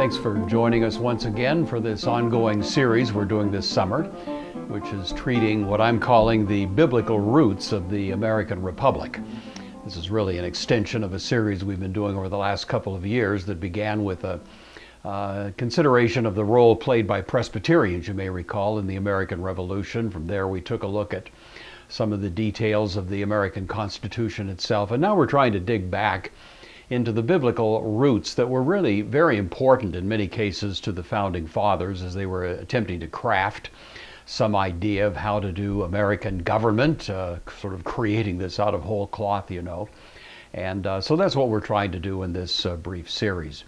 Thanks for joining us once again for this ongoing series we're doing this summer, which is treating what I'm calling the biblical roots of the American Republic. This is really an extension of a series we've been doing over the last couple of years that began with a consideration of the role played by Presbyterians, you may recall, in the American Revolution. From there we took a look at some of the details of the American Constitution itself, and now we're trying to dig back into the biblical roots that were really very important in many cases to the founding fathers as they were attempting to craft some idea of how to do American government, sort of creating this out of whole cloth, you know. And so that's what we're trying to do in this brief series.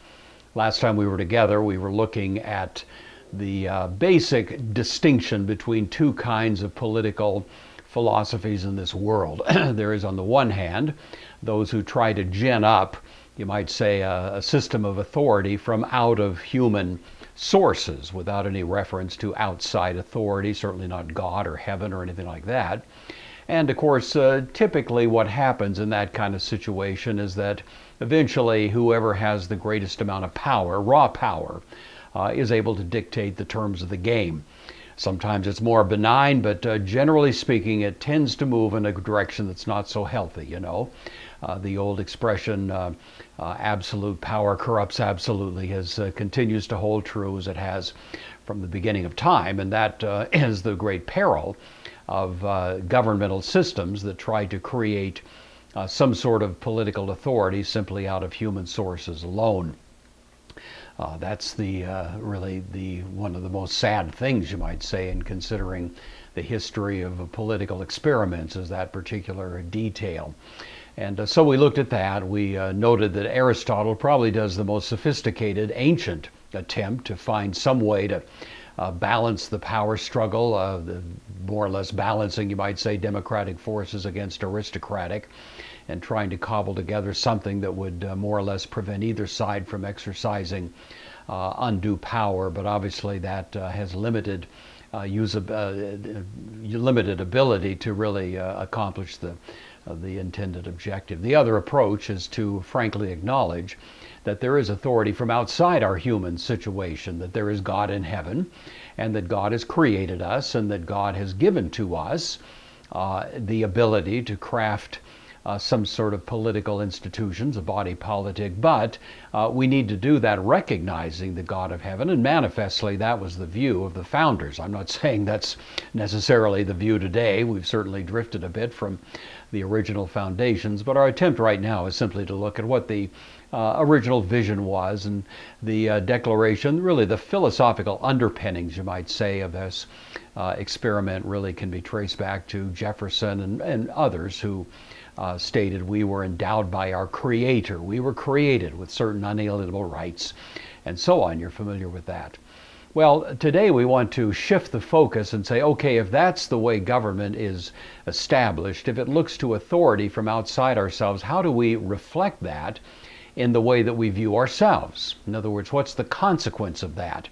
Last time we were together, we were looking at the basic distinction between two kinds of political philosophies in this world. There is, on the one hand, those who try to gin up, you might say, a system of authority from out of human sources without any reference to outside authority, certainly not God or heaven or anything like that. And of course, typically what happens in that kind of situation is that eventually whoever has the greatest amount of power, raw power, is able to dictate the terms of the game. Sometimes it's more benign, but generally speaking, it tends to move in a direction that's not so healthy, you know. The old expression, absolute power corrupts absolutely, continues to hold true as it has from the beginning of time, and that is the great peril of governmental systems that try to create some sort of political authority simply out of human sources alone. That's really one of the most sad things, you might say, in considering the history of political experiments, is that particular detail. And so we looked at that. We noted that Aristotle probably does the most sophisticated ancient attempt to find some way to balance the power struggle, more or less balancing, you might say, democratic forces against aristocratic, and trying to cobble together something that would more or less prevent either side from exercising undue power. But obviously that has limited limited ability to really accomplish the intended objective. The other approach is to frankly acknowledge that there is authority from outside our human situation, that there is God in heaven, and that God has created us, and that God has given to us the ability to craft some sort of political institutions, a body politic, but we need to do that recognizing the God of heaven, and manifestly that was the view of the founders. I'm not saying that's necessarily the view today. We've certainly drifted a bit from the original foundations, but our attempt right now is simply to look at what the original vision was, and the declaration, really the philosophical underpinnings, you might say, of this experiment really can be traced back to Jefferson and others who stated we were endowed by our Creator. We were created with certain unalienable rights, and so on. You're familiar with that. Well, today we want to shift the focus and say, okay, if that's the way government is established, if it looks to authority from outside ourselves, how do we reflect that in the way that we view ourselves? In other words, what's the consequence of that?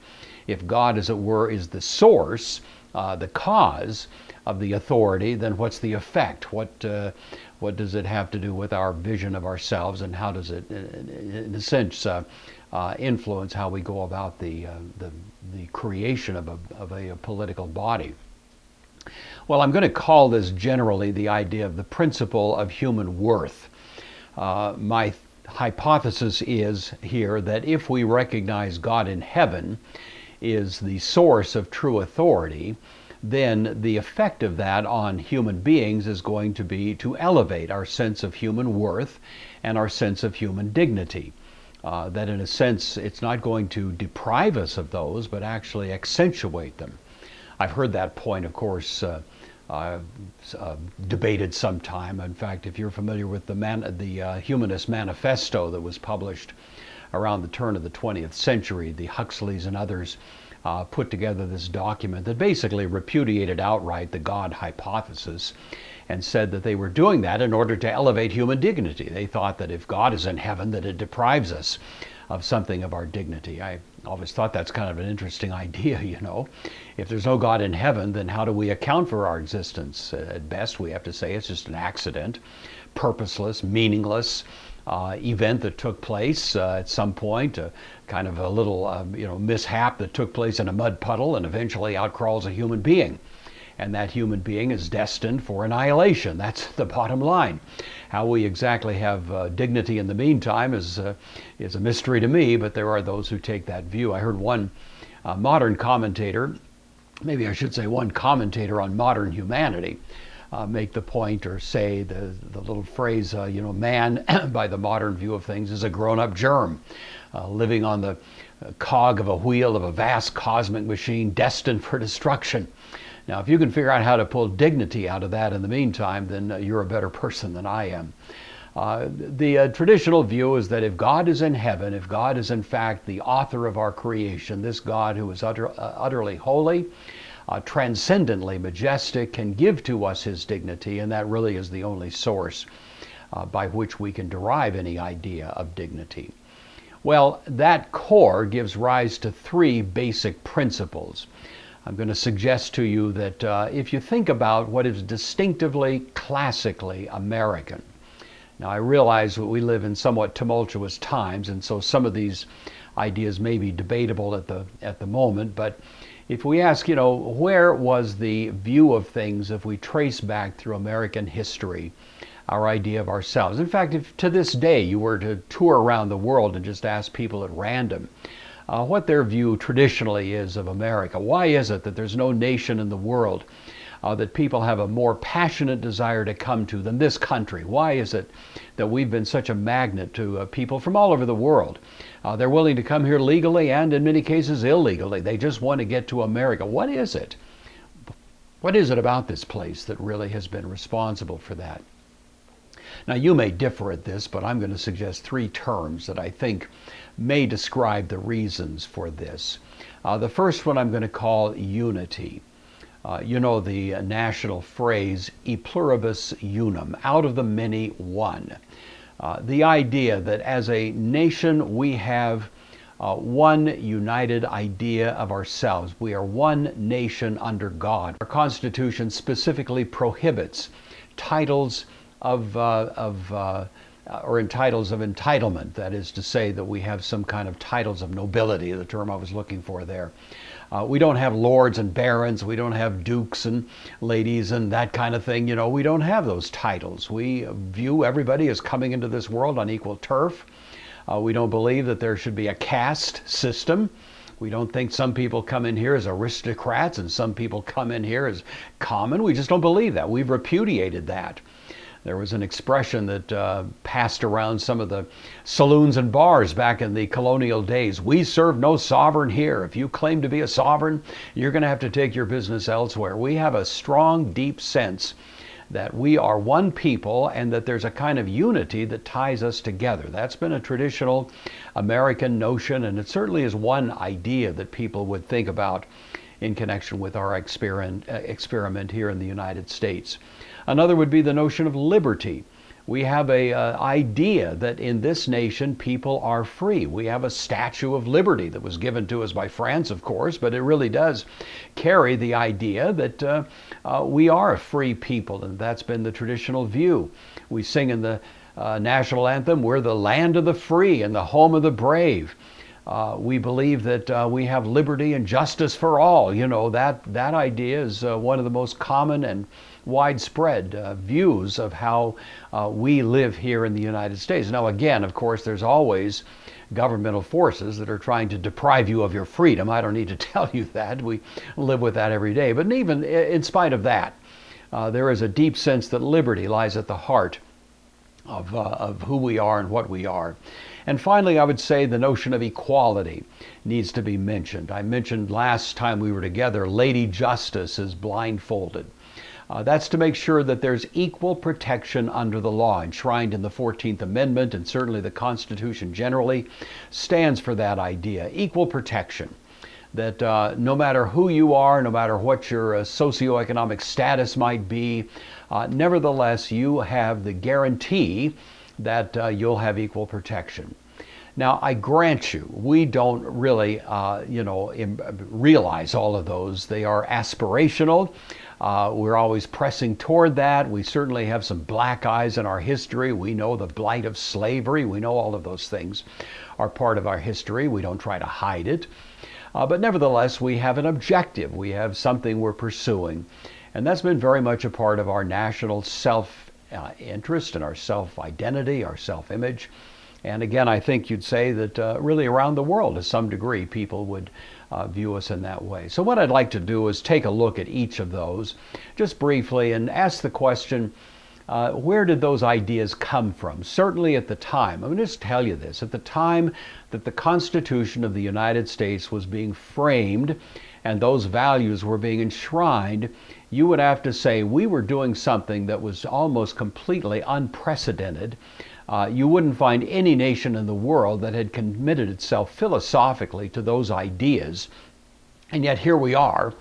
If God, as it were, is the source, the cause of the authority, then what's the effect? What does it have to do with our vision of ourselves, and how does it, in a sense, influence how we go about the creation of a political body? Well, I'm going to call this generally the idea of the principle of human worth. My hypothesis is here that if we recognize God in heaven is the source of true authority, then the effect of that on human beings is going to be to elevate our sense of human worth and our sense of human dignity. That in a sense, it's not going to deprive us of those, but actually accentuate them. I've heard that point, of course, debated sometime. In fact, if you're familiar with the Humanist Manifesto that was published around the turn of the 20th century, the Huxleys and others put together this document that basically repudiated outright the God hypothesis and said that they were doing that in order to elevate human dignity. They thought that if God is in heaven, that it deprives us of something of our dignity. I always thought that's kind of an interesting idea, you know. If there's no God in heaven, then how do we account for our existence? At best, we have to say it's just an accident, purposeless, meaningless, event that took place at some point, kind of a little mishap that took place in a mud puddle, and eventually out crawls a human being. And that human being is destined for annihilation. That's the bottom line. How we exactly have dignity in the meantime is a mystery to me, but there are those who take that view. I heard one modern commentator, maybe I should say one commentator on modern humanity, make the point or say the little phrase, man, by the modern view of things, is a grown-up germ, living on the cog of a wheel of a vast cosmic machine destined for destruction. Now, if you can figure out how to pull dignity out of that in the meantime, then you're a better person than I am. The traditional view is that if God is in heaven, if God is in fact the author of our creation, this God who is utterly holy, transcendently majestic, can give to us his dignity, and that really is the only source by which we can derive any idea of dignity. Well, that core gives rise to three basic principles. I'm going to suggest to you that if you think about what is distinctively, classically American. Now, I realize that we live in somewhat tumultuous times, and so some of these ideas may be debatable at the moment, but if we ask, where was the view of things if we trace back through American history, our idea of ourselves? In fact, if to this day you were to tour around the world and just ask people at random what their view traditionally is of America, why is it that there's no nation in the world that people have a more passionate desire to come to than this country? Why is it that we've been such a magnet to people from all over the world? They're willing to come here legally and in many cases illegally. They just want to get to America. What is it? What is it about this place that really has been responsible for that? Now, you may differ at this, but I'm going to suggest three terms that I think may describe the reasons for this. The first one I'm going to call unity. The national phrase, e pluribus unum, out of the many, one. The idea that as a nation we have one united idea of ourselves. We are one nation under God. Our Constitution specifically prohibits titles or titles of entitlement. That is to say that we have some kind of titles of nobility, the term I was looking for there. We don't have lords and barons. We don't have dukes and ladies and that kind of thing. We don't have those titles. We view everybody as coming into this world on equal turf. We don't believe that there should be a caste system. We don't think some people come in here as aristocrats and some people come in here as common. We just don't believe that. We've repudiated that. There was an expression that passed around some of the saloons and bars back in the colonial days. We serve no sovereign here. If you claim to be a sovereign, you're going to have to take your business elsewhere. We have a strong, deep sense that we are one people and that there's a kind of unity that ties us together. That's been a traditional American notion, and it certainly is one idea that people would think about in connection with our experiment here in the United States. Another would be the notion of liberty. We have a idea that in this nation people are free. We have a Statue of Liberty that was given to us by France, of course, but it really does carry the idea that we are a free people, and that's been the traditional view. We sing in the national anthem, we're the land of the free and the home of the brave. We believe that we have liberty and justice for all. That idea is one of the most common and widespread views of how we live here in the United States. Now, again, of course, there's always governmental forces that are trying to deprive you of your freedom. I don't need to tell you that. We live with that every day. But even in spite of that, there is a deep sense that liberty lies at the heart of who we are and what we are. And finally, I would say the notion of equality needs to be mentioned. I mentioned last time we were together, Lady Justice is blindfolded. That's to make sure that there's equal protection under the law, enshrined in the 14th Amendment, and certainly the Constitution generally stands for that idea, equal protection. That no matter who you are, no matter what your socioeconomic status might be, nevertheless, you have the guarantee that you'll have equal protection. Now, I grant you, we don't really, realize all of those. They are aspirational. We're always pressing toward that. We certainly have some black eyes in our history. We know the blight of slavery. We know all of those things are part of our history. We don't try to hide it. But nevertheless, we have an objective. We have something we're pursuing. And that's been very much a part of our national self-interest and our self-identity, our self-image. And again, I think you'd say that really around the world, to some degree, people would view us in that way. So what I'd like to do is take a look at each of those just briefly and ask the question, where did those ideas come from? Certainly at the time, I'm going to just tell you this, at the time that the Constitution of the United States was being framed and those values were being enshrined, you would have to say we were doing something that was almost completely unprecedented. You wouldn't find any nation in the world that had committed itself philosophically to those ideas. And yet here we are,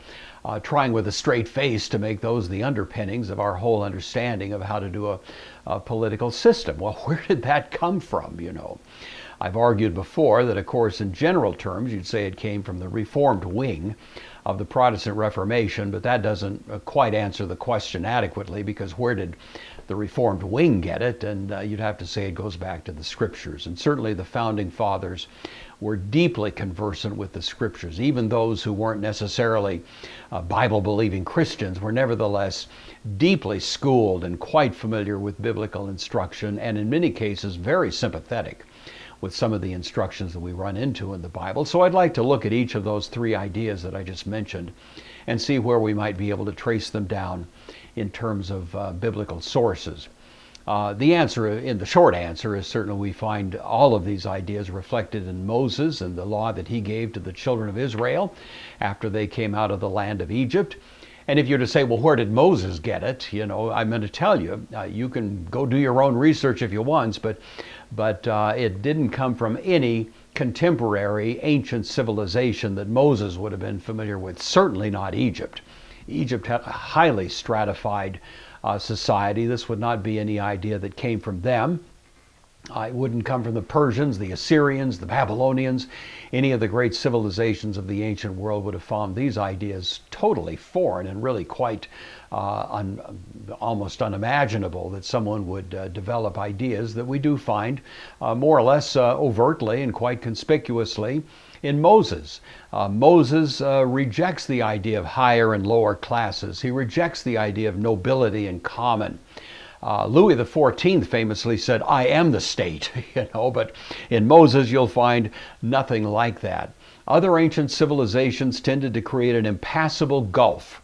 trying with a straight face to make those the underpinnings of our whole understanding of how to do a political system. Well, where did that come from, you know? I've argued before that, of course, in general terms, you'd say it came from the Reformed wing of the Protestant Reformation, but that doesn't quite answer the question adequately, because where did the Reformed wing get it? And you'd have to say it goes back to the Scriptures. And certainly the Founding Fathers were deeply conversant with the Scriptures. Even those who weren't necessarily Bible-believing Christians were nevertheless deeply schooled and quite familiar with biblical instruction, and in many cases very sympathetic with some of the instructions that we run into in the Bible. So I'd like to look at each of those three ideas that I just mentioned and see where we might be able to trace them down in terms of biblical sources. The short answer is certainly we find all of these ideas reflected in Moses and the law that he gave to the children of Israel after they came out of the land of Egypt. And if you're to say, well, where did Moses get it? You know, I'm going to tell you, you can go do your own research if you want, but it didn't come from any contemporary ancient civilization that Moses would have been familiar with, certainly not Egypt. Egypt had a highly stratified society. This would not be any idea that came from them. It wouldn't come from the Persians, the Assyrians, the Babylonians. Any of the great civilizations of the ancient world would have found these ideas totally foreign and really quite almost unimaginable that someone would develop ideas that we do find more or less overtly and quite conspicuously in Moses. Moses rejects the idea of higher and lower classes. He rejects the idea of nobility and common. Louis XIV famously said, "I am the state," you know, but in Moses you'll find nothing like that. Other ancient civilizations tended to create an impassable gulf.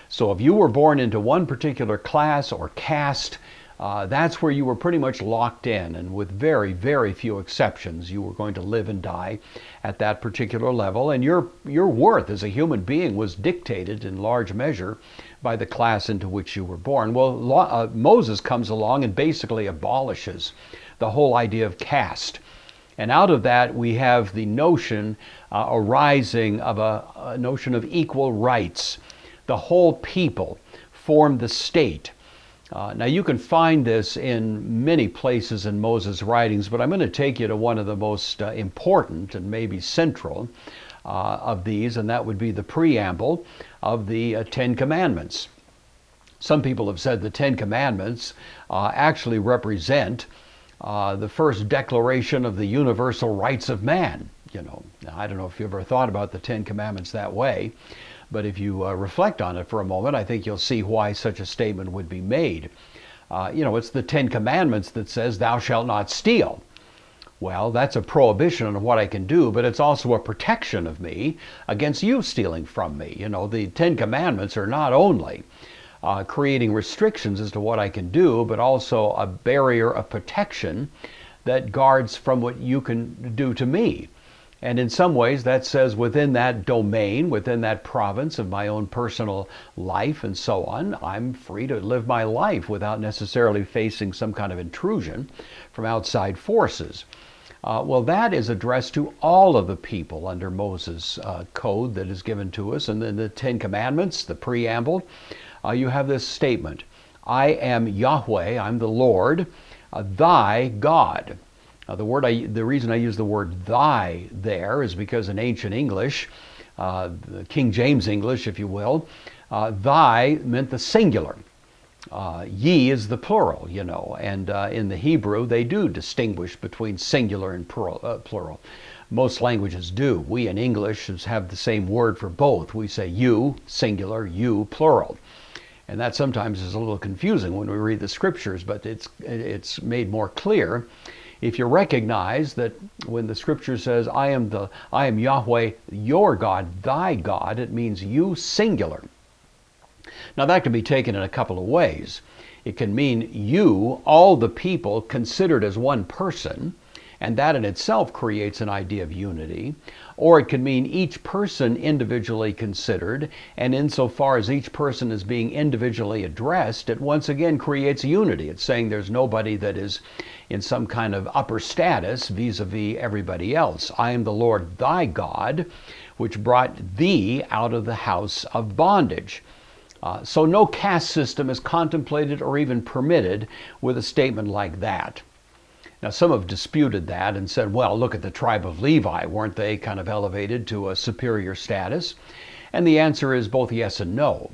So if you were born into one particular class or caste, that's where you were pretty much locked in, and with very, very few exceptions, you were going to live and die at that particular level, and your worth as a human being was dictated in large measure by the class into which you were born. Well, Moses comes along and basically abolishes the whole idea of caste. And out of that, we have the notion arising of a notion of equal rights. The whole people formed the state. Now you can find this in many places in Moses' writings, but I'm going to take you to one of the most important and maybe central of these, and that would be the preamble of the Ten Commandments. Some people have said the Ten Commandments actually represent the first declaration of the universal rights of man. You know, now, I don't know if you've ever thought about the Ten Commandments that way, but if you reflect on it for a moment, I think you'll see why such a statement would be made. You know, it's the Ten Commandments that says, "Thou shalt not steal." Well, that's a prohibition on what I can do, but it's also a protection of me against you stealing from me. You know, the Ten Commandments are not only creating restrictions as to what I can do, but also a barrier of protection that guards from what you can do to me. And in some ways that says within that domain, within that province of my own personal life and so on, I'm free to live my life without necessarily facing some kind of intrusion from outside forces. Well, that is addressed to all of the people under Moses' code that is given to us. And then the Ten Commandments, the preamble, you have this statement, "I am Yahweh, I'm the Lord, thy God." Now, the reason I use the word "thy" there is because in ancient English, King James English, if you will, Thy meant the singular. Ye is the plural, and in the Hebrew they do distinguish between singular and plural. Most languages do. We in English have the same word for both. We say you, singular, you, plural. And that sometimes is a little confusing when we read the scriptures, but it's made more clear if you recognize that when the scripture says, I am Yahweh, your God, thy God, it means you, singular. Now that can be taken in a couple of ways. It can mean you, all the people, considered as one person, and that in itself creates an idea of unity. Or it can mean each person individually considered, and insofar as each person is being individually addressed, it once again creates unity. It's saying there's nobody that is in some kind of upper status vis-a-vis everybody else. I am the Lord thy God, which brought thee out of the house of bondage. So no caste system is contemplated or even permitted with a statement like that. Now, some have disputed that and said, well, look at the tribe of Levi. Weren't they kind of elevated to a superior status? And the answer is both yes and no.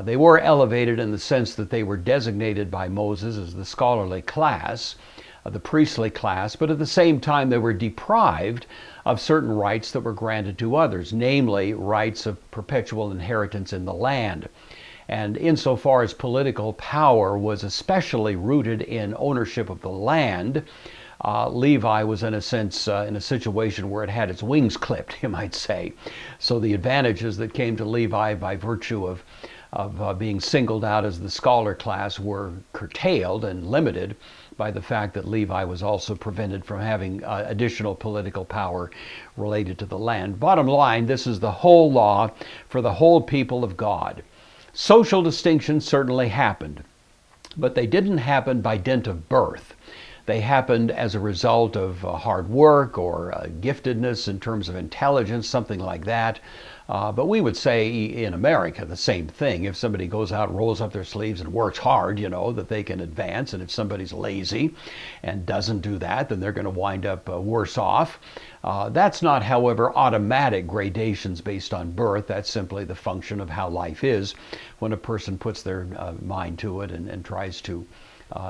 They were elevated in the sense that they were designated by Moses as the scholarly class, the priestly class, but at the same time they were deprived of certain rights that were granted to others, namely rights of perpetual inheritance in the land. And insofar as political power was especially rooted in ownership of the land, Levi was in a sense in a situation where it had its wings clipped, you might say. So the advantages that came to Levi by virtue of being singled out as the scholar class were curtailed and limited by the fact that Levi was also prevented from having additional political power related to the land. Bottom line, this is the whole law for the whole people of God. Social distinctions certainly happened, but they didn't happen by dint of birth. They happened as a result of hard work or giftedness in terms of intelligence, something like that. But we would say in America the same thing. If somebody goes out, rolls up their sleeves and works hard, that they can advance. And if somebody's lazy and doesn't do that, then they're going to wind up worse off. That's not, however, automatic gradations based on birth. That's simply the function of how life is when a person puts their mind to it and tries to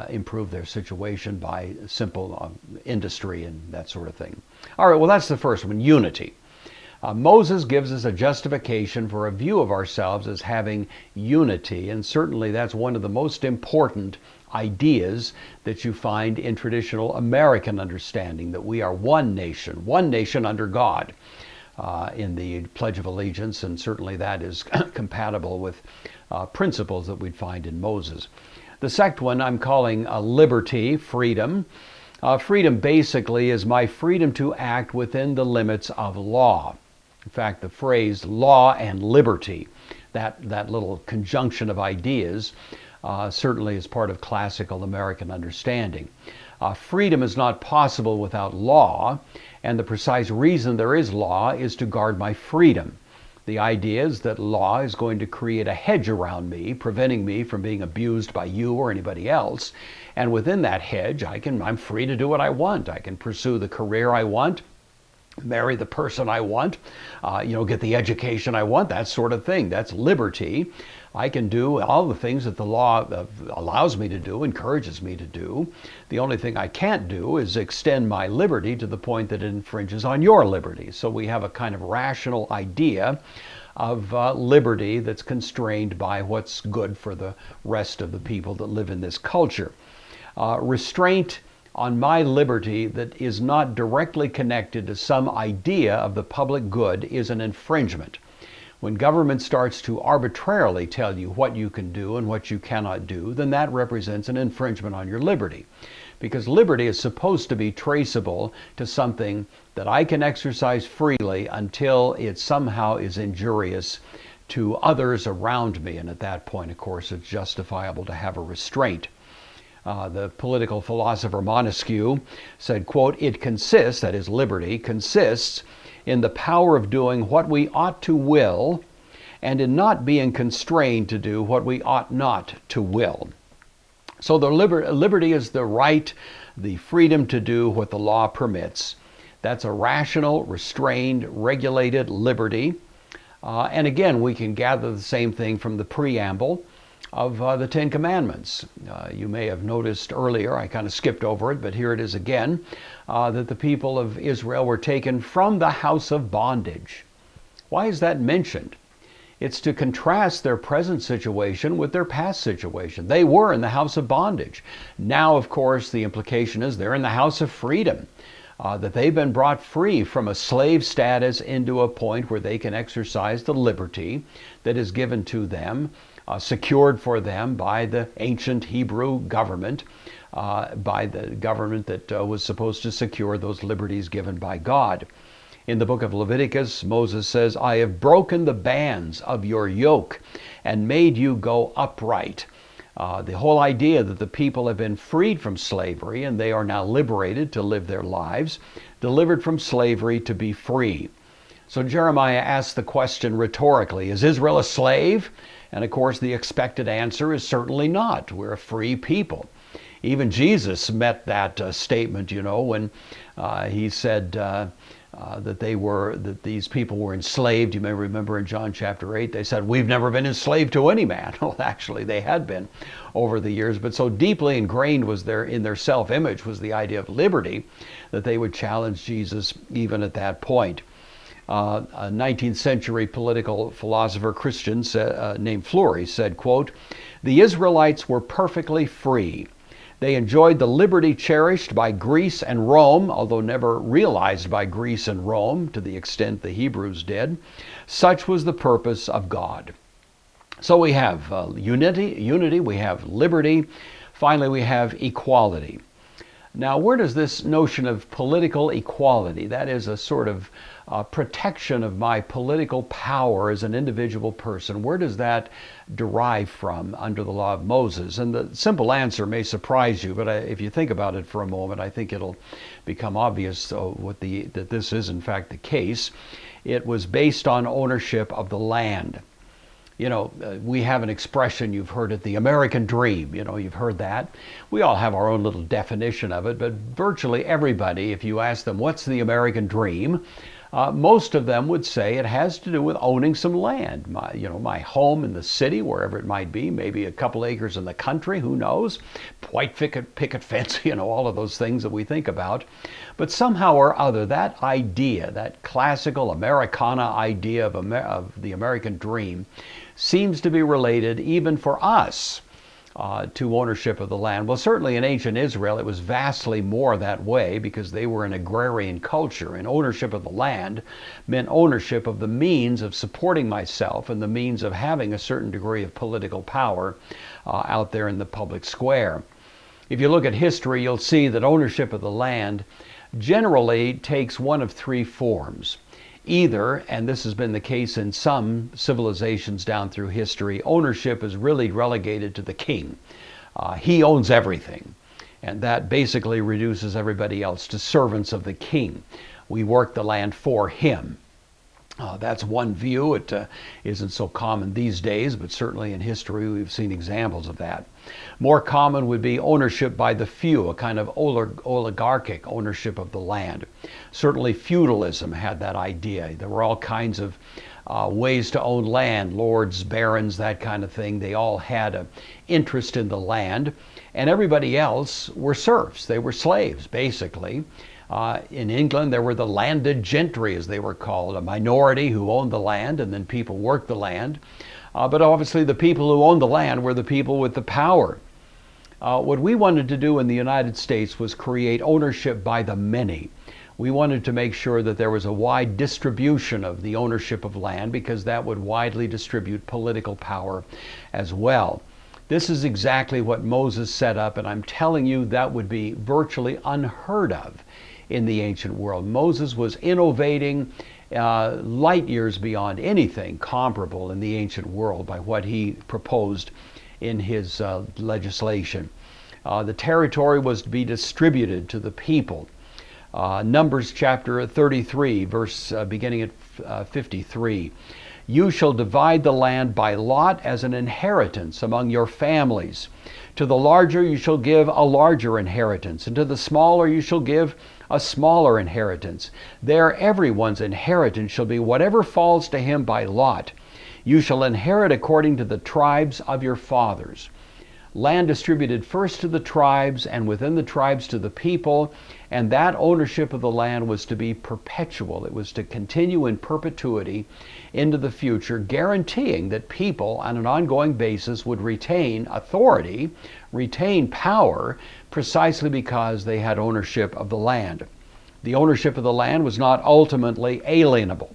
improve their situation by simple industry and that sort of thing. All right, well, that's the first one, unity. Moses gives us a justification for a view of ourselves as having unity, and certainly that's one of the most important ideas that you find in traditional American understanding, that we are one nation under God in the Pledge of Allegiance, and certainly that is compatible with principles that we'd find in Moses. The second one I'm calling liberty, freedom. Freedom basically is my freedom to act within the limits of law. In fact, the phrase law and liberty, that little conjunction of ideas, certainly is part of classical American understanding. Freedom is not possible without law, and the precise reason there is law is to guard my freedom. The idea is that law is going to create a hedge around me, preventing me from being abused by you or anybody else. And within that hedge, I'm free to do what I want. I can pursue the career I want, marry the person I want, get the education I want, that sort of thing. That's liberty. I can do all the things that the law allows me to do, encourages me to do. The only thing I can't do is extend my liberty to the point that it infringes on your liberty. So we have a kind of rational idea of liberty that's constrained by what's good for the rest of the people that live in this culture. Restraint on my liberty that is not directly connected to some idea of the public good is an infringement. When government starts to arbitrarily tell you what you can do and what you cannot do, then that represents an infringement on your liberty. Because liberty is supposed to be traceable to something that I can exercise freely until it somehow is injurious to others around me. And at that point, of course, it's justifiable to have a restraint. The political philosopher Montesquieu said, quote, "It consists," that is liberty, consists in the power of doing what we ought to will and in not being constrained to do what we ought not to will. So the liberty is the right, the freedom to do what the law permits. That's a rational, restrained, regulated liberty. And again, we can gather the same thing from the preamble of the Ten Commandments. You may have noticed earlier, I kind of skipped over it, but here it is again, that the people of Israel were taken from the house of bondage. Why is that mentioned? It's to contrast their present situation with their past situation. They were in the house of bondage. Now, of course, the implication is they're in the house of freedom, that they've been brought free from a slave status into a point where they can exercise the liberty that is given to them, secured for them by the ancient Hebrew government, by the government that was supposed to secure those liberties given by God. In the book of Leviticus, Moses says, I have broken the bands of your yoke and made you go upright. The whole idea that the people have been freed from slavery and they are now liberated to live their lives, delivered from slavery to be free. So Jeremiah asks the question rhetorically, is Israel a slave? And of course, the expected answer is certainly not. We're a free people. Even Jesus met that statement, when he said that these people were enslaved. You may remember in John chapter 8, they said, we've never been enslaved to any man. Well, actually, they had been over the years, but so deeply ingrained was in their self-image was the idea of liberty that they would challenge Jesus even at that point. A 19th century political philosopher Christian named Fleury said, quote, the Israelites were perfectly free. They enjoyed the liberty cherished by Greece and Rome, although never realized by Greece and Rome to the extent the Hebrews did. Such was the purpose of God. So we have unity, we have liberty, finally we have equality. Now, where does this notion of political equality, that is a sort of protection of my political power as an individual person, where does that derive from under the law of Moses? And the simple answer may surprise you, but if you think about it for a moment, I think it'll become obvious that this is in fact the case. It was based on ownership of the land. We have an expression, you've heard it, the American dream. You've heard that. We all have our own little definition of it, but virtually everybody, if you ask them, what's the American dream? Most of them would say it has to do with owning some land. My home in the city, wherever it might be, maybe a couple acres in the country, who knows? White picket fence, all of those things that we think about. But somehow or other, that idea, that classical Americana idea of the American dream, seems to be related even for us to ownership of the land. Well, certainly in ancient Israel, it was vastly more that way because they were an agrarian culture, and ownership of the land meant ownership of the means of supporting myself and the means of having a certain degree of political power out there in the public square. If you look at history, you'll see that ownership of the land generally takes one of three forms. Either, and this has been the case in some civilizations down through history, ownership is really relegated to the king. He owns everything, and that basically reduces everybody else to servants of the king. We work the land for him. That's one view. It isn't so common these days, but certainly in history we've seen examples of that. More common would be ownership by the few, a kind of oligarchic ownership of the land. Certainly feudalism had that idea. There were all kinds of ways to own land, lords, barons, that kind of thing. They all had an interest in the land, and everybody else were serfs. They were slaves, basically. In England, there were the landed gentry, as they were called, a minority who owned the land, and then people worked the land. But obviously the people who owned the land were the people with the power. What we wanted to do in the United States was create ownership by the many. We wanted to make sure that there was a wide distribution of the ownership of land because that would widely distribute political power as well. This is exactly what Moses set up, and I'm telling you that would be virtually unheard of in the ancient world. Moses was innovating light years beyond anything comparable in the ancient world by what he proposed in his legislation. The territory was to be distributed to the people. Numbers chapter 33, verse beginning at 53. You shall divide the land by lot as an inheritance among your families. To the larger you shall give a larger inheritance, and to the smaller you shall give a smaller inheritance. There everyone's inheritance shall be whatever falls to him by lot. You shall inherit according to the tribes of your fathers. Land distributed first to the tribes, and within the tribes to the people, and that ownership of the land was to be perpetual. It was to continue in perpetuity into the future, guaranteeing that people on an ongoing basis would retain authority, retain power, precisely because they had ownership of the land. The ownership of the land was not ultimately alienable.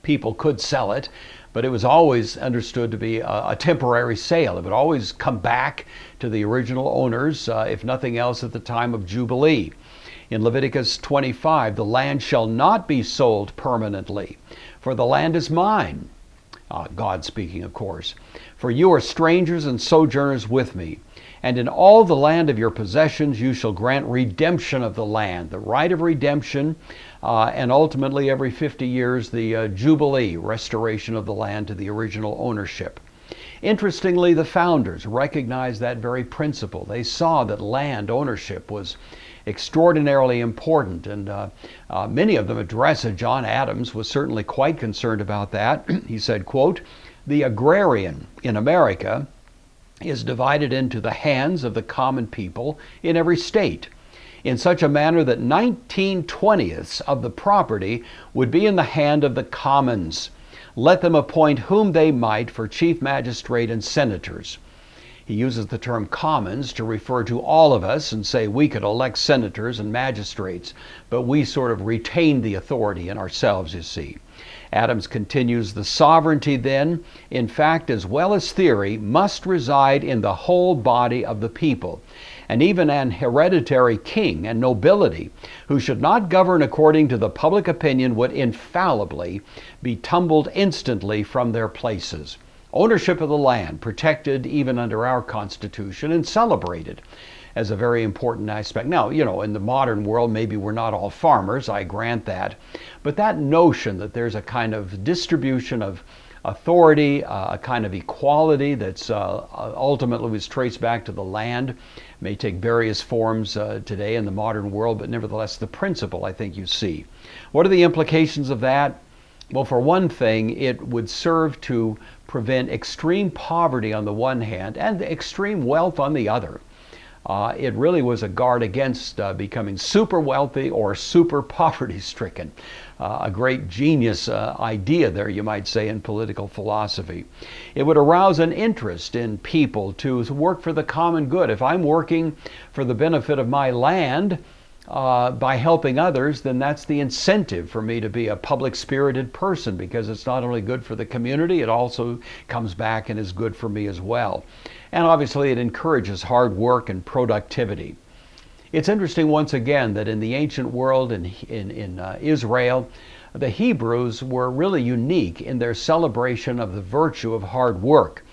People could sell it, but it was always understood to be a temporary sale. It would always come back to the original owners, if nothing else, at the time of Jubilee. In Leviticus 25, the land shall not be sold permanently, for the land is mine. God speaking, of course. For you are strangers and sojourners with me. And in all the land of your possessions you shall grant redemption of the land, the right of redemption, and ultimately every 50 years the Jubilee, restoration of the land to the original ownership. Interestingly, the founders recognized that very principle. They saw that land ownership was extraordinarily important, and many of them addressed it. John Adams was certainly quite concerned about that. He said, quote, "The agrarian in America is divided into the hands of the common people in every state in such a manner that 19/20ths of the property would be in the hand of the commons. Let them appoint whom they might for chief magistrate and senators." He uses the term commons to refer to all of us and say we could elect senators and magistrates, but we sort of retain the authority in ourselves, you see. Adams continues, "The sovereignty then, in fact as well as theory, must reside in the whole body of the people, and even an hereditary king and nobility who should not govern according to the public opinion would infallibly be tumbled instantly from their places." Ownership of the land, protected even under our Constitution and celebrated as a very important aspect. Now, in the modern world, maybe we're not all farmers, I grant that, but that notion that there's a kind of distribution of authority, a kind of equality that's ultimately was traced back to the land, may take various forms today in the modern world, but nevertheless the principle I think you see. What are the implications of that? Well, for one thing, it would serve to prevent extreme poverty on the one hand and extreme wealth on the other. It really was a guard against becoming super wealthy or super poverty stricken. A great genius idea there, you might say, in political philosophy. It would arouse an interest in people to work for the common good. If I'm working for the benefit of my land, by helping others, then that's the incentive for me to be a public-spirited person, because it's not only good for the community, it also comes back and is good for me as well. And obviously it encourages hard work and productivity. It's interesting once again that in the ancient world, in Israel, the Hebrews were really unique in their celebration of the virtue of hard work.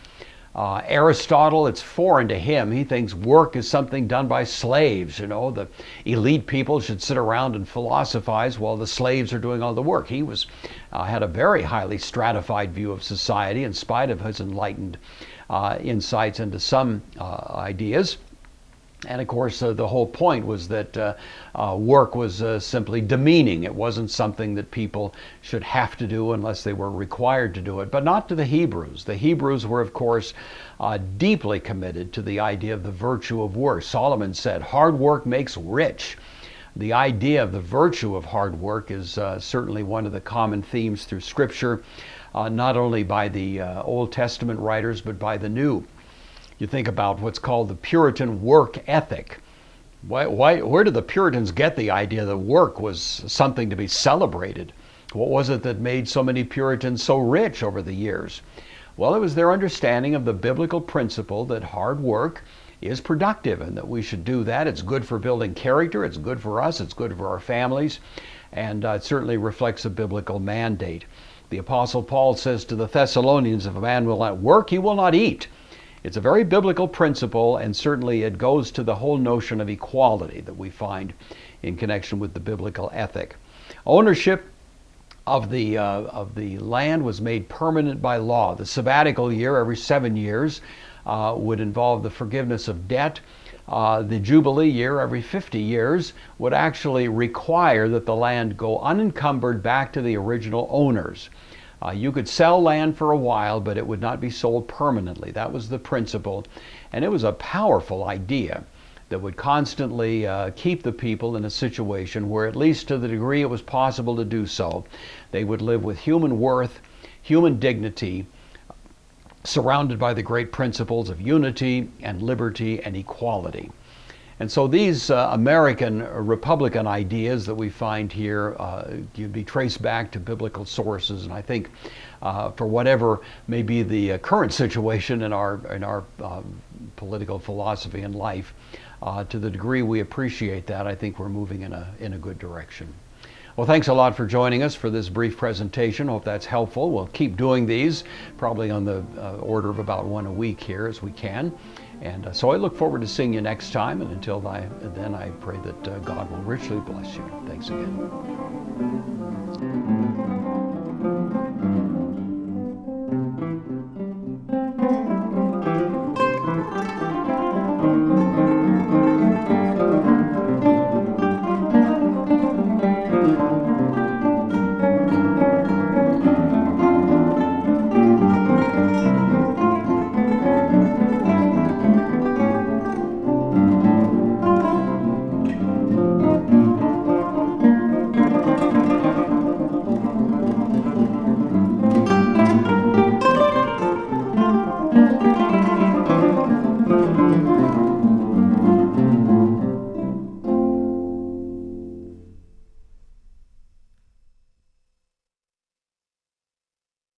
Aristotle, it's foreign to him. He thinks work is something done by slaves. The elite people should sit around and philosophize while the slaves are doing all the work. He had a very highly stratified view of society in spite of his enlightened insights into some ideas. And of course, the whole point was that work was simply demeaning. It wasn't something that people should have to do unless they were required to do it, but not to the Hebrews. The Hebrews were, of course, deeply committed to the idea of the virtue of work. Solomon said, "Hard work makes rich." The idea of the virtue of hard work is certainly one of the common themes through Scripture, not only by the Old Testament writers, but by the New. You think about what's called the Puritan work ethic. Where did the Puritans get the idea that work was something to be celebrated? What was it that made so many Puritans so rich over the years? Well, it was their understanding of the biblical principle that hard work is productive and that we should do that. It's good for building character, it's good for us, it's good for our families, and it certainly reflects a biblical mandate. The Apostle Paul says to the Thessalonians, if a man will not work, he will not eat. It's a very biblical principle, and certainly it goes to the whole notion of equality that we find in connection with the biblical ethic. Ownership of the land was made permanent by law. The sabbatical year, every 7 years, would involve the forgiveness of debt. The Jubilee year, every 50 years, would actually require that the land go unencumbered back to the original owners. You could sell land for a while, but it would not be sold permanently. That was the principle, and it was a powerful idea that would constantly keep the people in a situation where, at least to the degree it was possible to do so, they would live with human worth, human dignity, surrounded by the great principles of unity and liberty and equality. And so these American Republican ideas that we find here can be traced back to biblical sources, and I think for whatever may be the current situation in our political philosophy and life, to the degree we appreciate that, I think we're moving in a good direction. Well, thanks a lot for joining us for this brief presentation. Hope that's helpful. We'll keep doing these, probably on the order of about one a week here as we can. And so I look forward to seeing you next time. And until then, I pray that God will richly bless you. Thanks again.